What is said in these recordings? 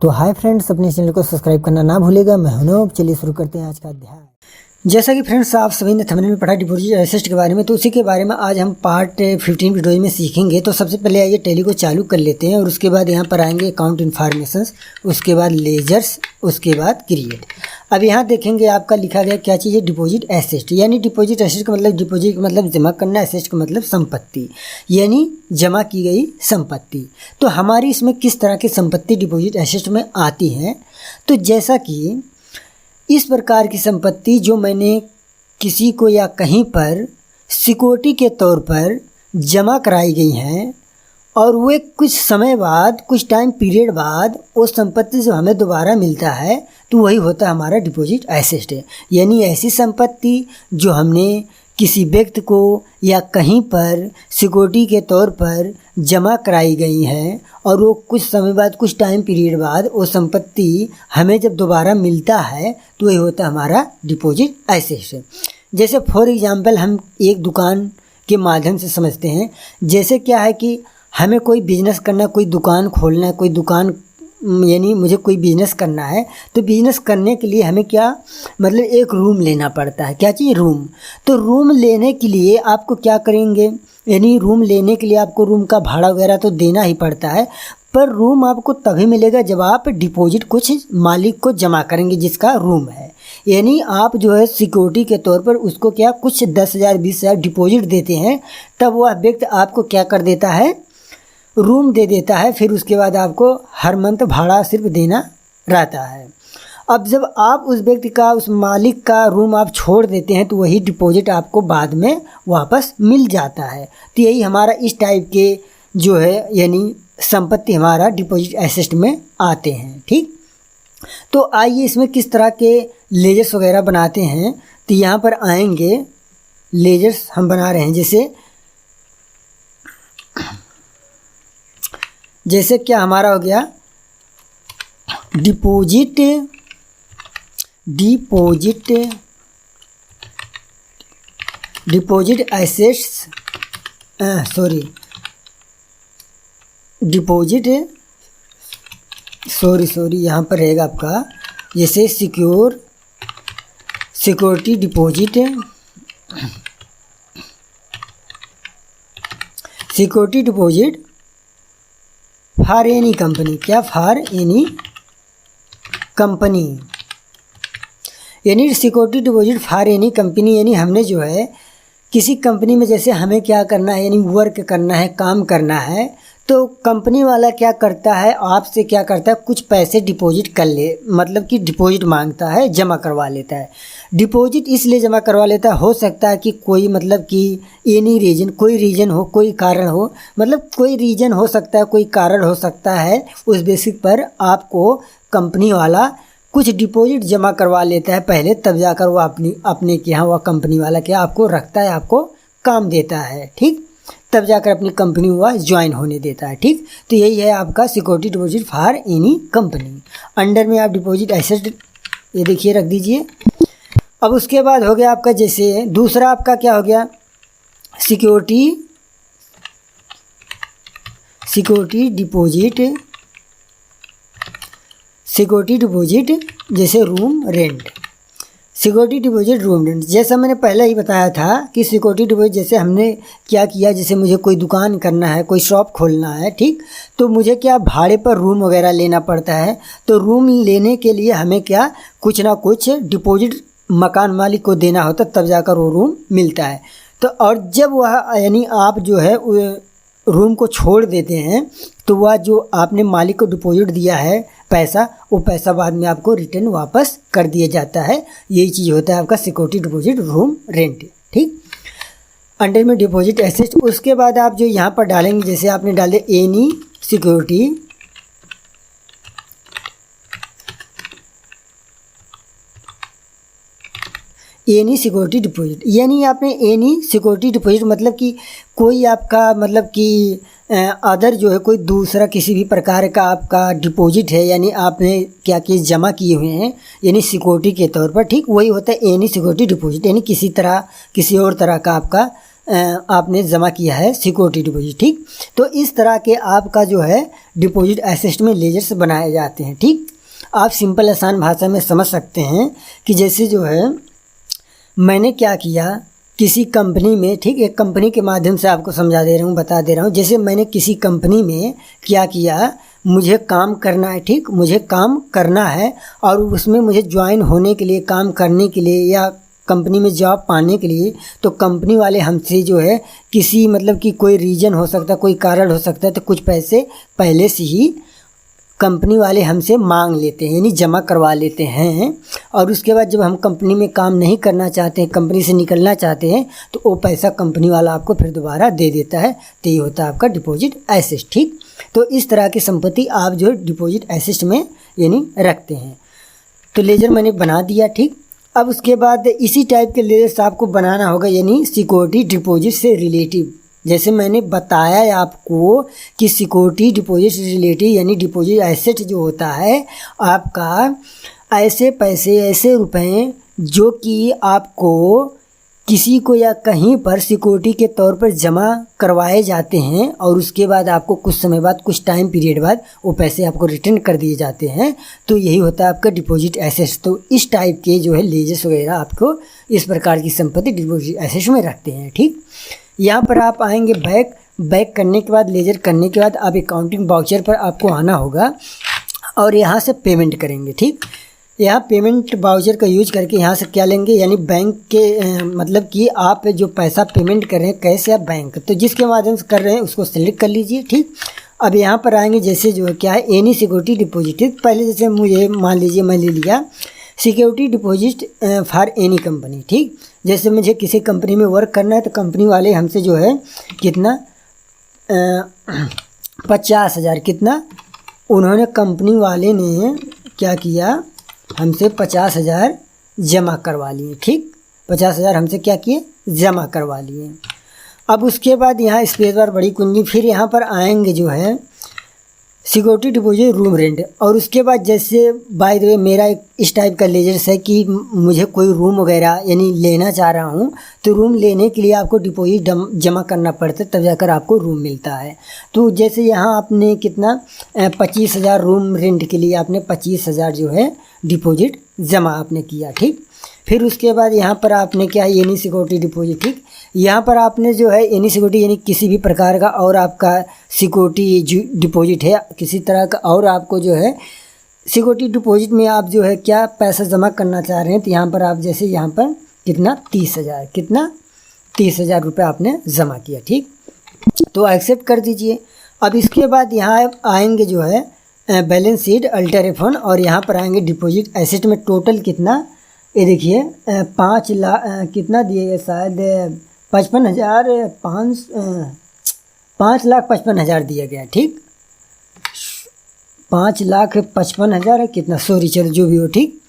तो hi friends, अपने channel को सब्सक्राइब करना ना भूलेगा। मैं हूं। चलिए शुरू करते हैं आज का अध्याय। जैसा कि फ्रेंड्स आप सभी ने थंबनेल में पढ़ा डिपॉजिट एसेट के बारे में, तो उसी के बारे में आज हम पार्ट 15 वीडियो में सीखेंगे। तो सबसे पहले आइए टैली को चालू कर लेते हैं और उसके बाद यहाँ पर आएंगे अकाउंट इन्फॉर्मेशंस, उसके बाद लेजर्स, उसके बाद क्रिएट। अब यहाँ देखेंगे आपका लिखा गया क्या चीज़ है, डिपॉजिट एसेट। यानी डिपॉजिट एसेट का मतलब डिपॉजिट का मतलब जमा करना, एसेट का मतलब संपत्ति, यानी जमा की गई संपत्ति। तो हमारी इसमें किस तरह की संपत्ति डिपॉजिट एसेट में आती है, तो जैसा कि इस प्रकार की संपत्ति जो मैंने किसी को या कहीं पर सिक्योरिटी के तौर पर जमा कराई गई हैं और वे कुछ समय बाद, कुछ टाइम पीरियड बाद उस संपत्ति से हमें दोबारा मिलता है, तो वही होता है हमारा डिपॉजिट एसेट है। यानी ऐसी संपत्ति जो हमने किसी व्यक्ति को या कहीं पर सिक्योरिटी के तौर पर जमा कराई गई है और वो कुछ समय बाद, कुछ टाइम पीरियड बाद वो संपत्ति हमें जब दोबारा मिलता है, तो वही होता है हमारा डिपॉजिट एसेट। जैसे फॉर एग्जांपल हम एक दुकान के माध्यम से समझते हैं। जैसे क्या है कि हमें कोई बिजनेस करना, कोई दुकान खोलना है, कोई दुकान यानी मुझे कोई बिज़नेस करना है, तो बिज़नेस करने के लिए हमें क्या मतलब एक रूम लेना पड़ता है। क्या चाहिए? रूम। तो रूम लेने के लिए आपको क्या करेंगे, यानी रूम लेने के लिए आपको रूम का भाड़ा वगैरह तो देना ही पड़ता है, पर रूम आपको तभी मिलेगा जब आप डिपॉजिट कुछ मालिक को जमा करेंगे जिसका रूम है। यानी आप जो है सिक्योरिटी के तौर पर उसको क्या कुछ 10,000 20,000 डिपॉजिट देते हैं, तब वह व्यक्ति आपको क्या कर देता है, रूम दे देता है। फिर उसके बाद आपको हर मंथ भाड़ा सिर्फ देना रहता है। अब जब आप उस व्यक्ति का, उस मालिक का रूम आप छोड़ देते हैं, तो वही डिपॉजिट आपको बाद में वापस मिल जाता है। तो यही हमारा इस टाइप के जो है यानी संपत्ति हमारा डिपॉजिट एसेट में आते हैं। ठीक, तो आइए इसमें किस तरह के लेजर्स वगैरह बनाते हैं। तो यहाँ पर आएंगे, लेजर्स हम बना रहे हैं। जैसे क्या हमारा हो गया डिपॉजिट एसेट्स, सॉरी यहाँ पर रहेगा आपका जैसे security deposit for any company. क्या? फॉर एनी कंपनी, यानी security deposit for any company. यानी हमने जो है किसी कंपनी में जैसे हमें क्या करना है, यानी वर्क करना है, काम करना है, तो कंपनी वाला क्या करता है, आपसे क्या करता है, कुछ पैसे डिपॉजिट कर ले, मतलब कि डिपॉजिट मांगता है, जमा करवा लेता है। डिपॉजिट इसलिए जमा करवा लेता है, हो सकता है कि कोई मतलब कि एनी रीजन, कोई रीजन हो, कोई कारण हो, मतलब कोई रीजन हो सकता है, कोई कारण हो सकता है, उस बेसिक पर आपको कंपनी वाला कुछ डिपॉजिट जमा करवा लेता है पहले, तब जाकर वो अपने के यहाँ वह कंपनी वाला क्या आपको रखता है, आपको काम देता है। ठीक, तब जाकर अपनी कंपनी हुआ ज्वाइन होने देता है। ठीक, तो यही है आपका security deposit for any company. Under में आप डिपॉजिट एसेट ये देखिए रख दीजिए। अब उसके बाद हो गया आपका जैसे दूसरा आपका क्या हो गया, सिक्योरिटी डिपॉजिट जैसे room rent. Security deposit room rent, जैसा मैंने पहले ही बताया था कि सिक्योरिटी डिपॉजिट जैसे हमने क्या किया, जैसे मुझे कोई दुकान करना है, कोई शॉप खोलना है, ठीक, तो मुझे क्या भाड़े पर रूम वगैरह लेना पड़ता है। तो रूम लेने के लिए हमें क्या कुछ ना कुछ डिपॉजिट मकान मालिक को देना होता, तब जाकर वो रूम मिलता है। तो और जब वह यानी आप जो है रूम को छोड़ देते हैं, तो वह जो आपने मालिक को डिपॉजिट दिया है पैसा, वो पैसा बाद में आपको रिटर्न वापस कर दिया जाता है। यही चीज़ होता है आपका सिक्योरिटी डिपॉजिट रूम रेंट। ठीक, अंडर में डिपॉजिट एसेट। उसके बाद आप जो यहाँ पर डालेंगे, जैसे आपने डाले एनी सिक्योरिटी डिपॉजिट, यानी आपने एनी सिक्योरिटी डिपॉजिट मतलब कि कोई आपका मतलब कि अदर जो है कोई दूसरा किसी भी प्रकार का आपका डिपॉजिट है, यानी आपने क्या चीज़ जमा किए हुए हैं यानी सिक्योरिटी के तौर पर। ठीक, वही होता है एनी सिक्योरिटी डिपॉजिट, यानी किसी और तरह का आपका आपने जमा किया है सिक्योरिटी डिपॉजिट। ठीक, तो इस तरह के आपका जो है डिपॉजिट एसेट में लेजर्स बनाए जाते हैं। ठीक, आप सिंपल आसान भाषा में समझ सकते हैं कि जैसे जो है मैंने क्या किया किसी कंपनी में, ठीक, एक कंपनी के माध्यम से आपको समझा दे रहा हूँ, बता दे रहा हूँ। जैसे मैंने किसी कंपनी में क्या किया, मुझे काम करना है, ठीक, मुझे काम करना है और उसमें मुझे ज्वाइन होने के लिए, काम करने के लिए या कंपनी में जॉब पाने के लिए, तो कंपनी वाले हमसे जो है किसी मतलब कि कोई रीज़न हो सकता है, कोई कारण हो सकता है, तो कुछ पैसे पहले से ही कंपनी वाले हमसे मांग लेते हैं, यानी जमा करवा लेते हैं। और उसके बाद जब हम कंपनी में काम नहीं करना चाहते हैं, कंपनी से निकलना चाहते हैं, तो वो पैसा कंपनी वाला आपको फिर दोबारा दे देता है। तो ये होता है आपका डिपॉजिट एसेट। ठीक, तो इस तरह की संपत्ति आप जो डिपॉजिट एसेट में यानी रखते हैं। तो लेजर मैंने बना दिया। ठीक, अब उसके बाद इसी टाइप के लेजर्स आपको बनाना होगा, यानी सिक्योरिटी डिपॉजिट से रिलेटिव। जैसे मैंने बताया आपको कि सिक्योरिटी डिपॉजिट से रिलेटिव यानी डिपॉजिट एसेट जो होता है आपका ऐसे पैसे, ऐसे रुपए जो कि आपको किसी को या कहीं पर सिक्योरिटी के तौर पर जमा करवाए जाते हैं और उसके बाद आपको कुछ समय बाद, कुछ टाइम पीरियड बाद वो पैसे आपको रिटर्न कर दिए जाते हैं। तो यही होता है आपका डिपॉजिट एसेट्स। तो इस टाइप के जो है लेजर्स वगैरह आपको इस प्रकार की संपत्ति डिपॉजिट एसेट्स में रखते हैं। ठीक, यहाँ पर आप आएंगे बैक करने के बाद, लेजर करने के बाद आप अकाउंटिंग वाउचर पर आपको आना होगा और यहाँ से पेमेंट करेंगे। ठीक, यहाँ पेमेंट वाउचर का यूज करके यहाँ से क्या लेंगे, यानी बैंक के मतलब कि आप जो पैसा पेमेंट कर रहे हैं कैश या बैंक, तो जिसके माध्यम से कर रहे हैं उसको सेलेक्ट कर लीजिए। ठीक, अब यहाँ पर आएंगे, जैसे जो है क्या है एनी सिक्योरिटी डिपॉजिट। पहले जैसे मुझे मान लीजिए मैं ले लिया security deposit for any company. ठीक, जैसे मुझे किसी कंपनी में वर्क करना है तो कंपनी वाले हमसे जो है कितना 50,000, कितना उन्होंने कंपनी वाले ने क्या किया, हमसे 50,000 जमा करवा लिए। ठीक, 50,000 हमसे क्या किए, जमा करवा लिए। अब उसके बाद यहाँ स्पेस बार बड़ी कुंजी, फिर यहाँ पर आएंगे जो है सिक्योरिटी डिपॉजिट रूम रेंट। और उसके बाद जैसे बाय द वे मेरा एक इस टाइप का लेजर्स है कि मुझे कोई रूम वगैरह यानी लेना चाह रहा हूँ, तो रूम लेने के लिए आपको डिपॉजिट जमा करना पड़ता है, तब जाकर आपको रूम मिलता है। तो जैसे यहाँ आपने कितना 25,000 रूम रेंट के लिए आपने 25,000 जो है डिपॉजिट जमा आपने किया। ठीक, फिर उसके बाद यहाँ पर आपने क्या है एनी सिक्योरिटी डिपॉजिट। ठीक, यहाँ पर आपने जो है एनी सिक्योरिटी यानी किसी भी प्रकार का और आपका सिक्योरिटी डिपॉजिट है किसी तरह का, और आपको जो है सिक्योरिटी डिपॉजिट में आप जो है क्या पैसा जमा करना चाह रहे हैं, तो यहाँ पर आप जैसे यहाँ पर कितना 30,000, कितना 30,000 रुपये आपने जमा किया। ठीक, तो एक्सेप्ट कर दीजिए। अब इसके बाद यहाँ आएंगे जो है बैलेंस शीट अल्टर F1 और यहाँ पर आएंगे डिपॉजिट एसेट में टोटल कितना, ये देखिए 5 लाख कितना दिए गए, शायद 5,55,000 दिया गया। ठीक, 5,55,000 है कितना, सॉरी चलो जो भी हो। ठीक,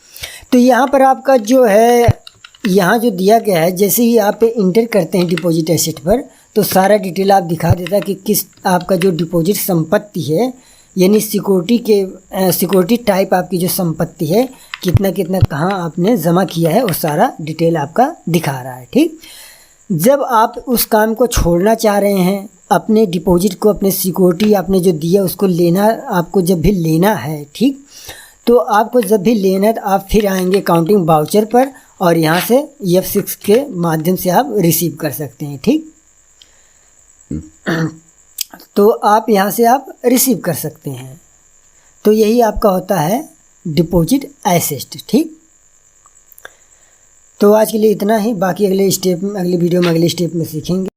तो यहाँ पर आपका जो है यहाँ जो दिया गया है, जैसे ही आप इंटर करते हैं डिपॉजिट एसेट पर, तो सारा डिटेल आप दिखा देता है कि किस आपका जो डिपॉजिट संपत्ति है यानी सिक्योरिटी टाइप आपकी जो संपत्ति है कितना कितना कहाँ आपने जमा किया है, वो सारा डिटेल आपका दिखा रहा है। ठीक, जब आप उस काम को छोड़ना चाह रहे हैं, अपने डिपॉजिट को, अपने सिक्योरिटी आपने जो दिया उसको लेना, आपको जब भी लेना है, ठीक, तो आपको जब भी लेना है तो आप फिर आएंगे अकाउंटिंग वाउचर पर और यहाँ से F6 के माध्यम से आप रिसीव कर सकते हैं। ठीक, तो आप यहाँ से आप रिसीव कर सकते हैं। तो यही आपका होता है डिपॉजिट एसेट। ठीक, तो आज के लिए इतना ही, बाकी अगले वीडियो में अगले स्टेप में सीखेंगे।